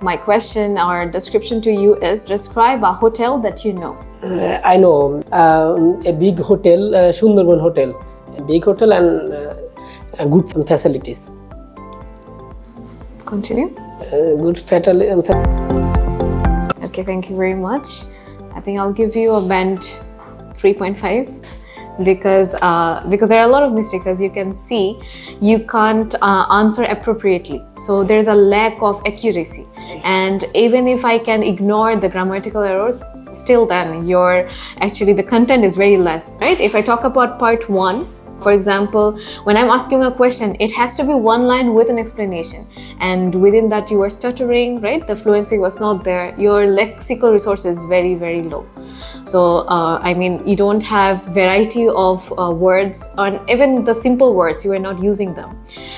my question or description to you is, describe a hotel that you know. I know a big hotel, Sundarban Hotel. A big hotel and good facilities. Continue. Good facilities. Okay, thank you very much. I think I'll give you a band 3.5 because there are a lot of mistakes. As you can see, you can't answer appropriately. So there's a lack of accuracy. And even if I can ignore the grammatical errors, still then the content is very less, right? If I talk about part 1, for example, when I'm asking a question, it has to be one line with an explanation. And within that, you are stuttering, right? The fluency was not there. Your lexical resource is very, very low. So, you don't have variety of words, and even the simple words, you are not using them.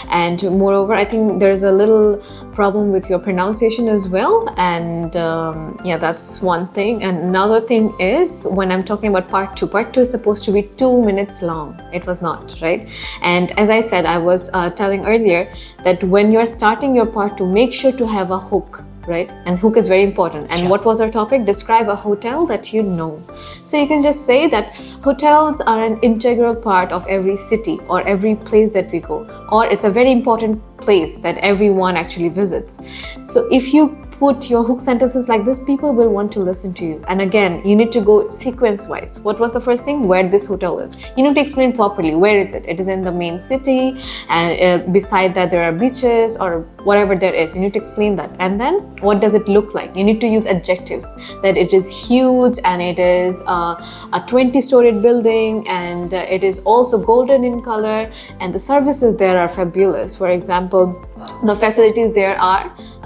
And moreover, I think there's a little problem with your pronunciation as well. And that's one thing. And another thing is, when I'm talking about part 2 is supposed to be 2 minutes long. It was not, right? And as I said, I was telling earlier that when you're starting your part 2, make sure to have a hook, right? And hook is very important. And what was our topic? Describe a hotel that you know. So you can just say that hotels are an integral part of every city or every place that we go, or it's a very important place that everyone actually visits. So if you put your hook sentences like this, people will want to listen to you. And again, you need to go sequence wise. What was the first thing? Where this hotel is. You need to explain properly. Where is it? It is in the main city, and beside that there are beaches or whatever there is. You need to explain that. And then what does it look like? You need to use adjectives, that it is huge and it is a 20-storied building, and it is also golden in color, and the services there are fabulous. For example, the facilities there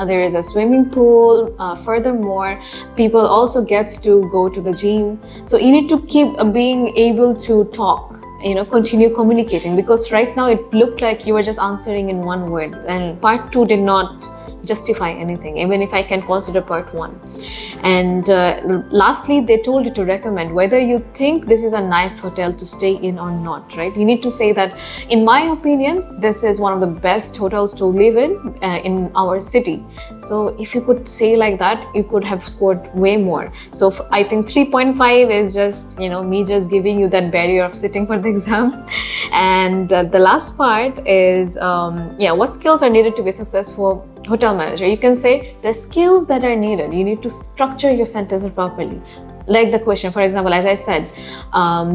there is a swimming pool. Furthermore, people also gets to go to the gym. So you need to keep being able to talk, continue communicating, because right now it looked like you were just answering in one word, and part 2 did not justify anything, even if I can consider part 1. And lastly, they told you to recommend whether you think this is a nice hotel to stay in or not, right? You need to say that, in my opinion, this is one of the best hotels to live in our city. So if you could say like that, you could have scored way more. So I think 3.5 is just, me just giving you that barrier of sitting for the exam. And the last part is, what skills are needed to be successful hotel manager? You can say the skills that are needed. You need to structure your sentences properly. Like the question, for example, as I said,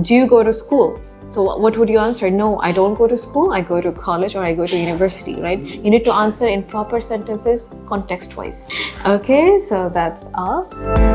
do you go to school? So what would you answer? No, I don't go to school. I go to college or I go to university, right? You need to answer in proper sentences, context-wise. Okay, so that's all.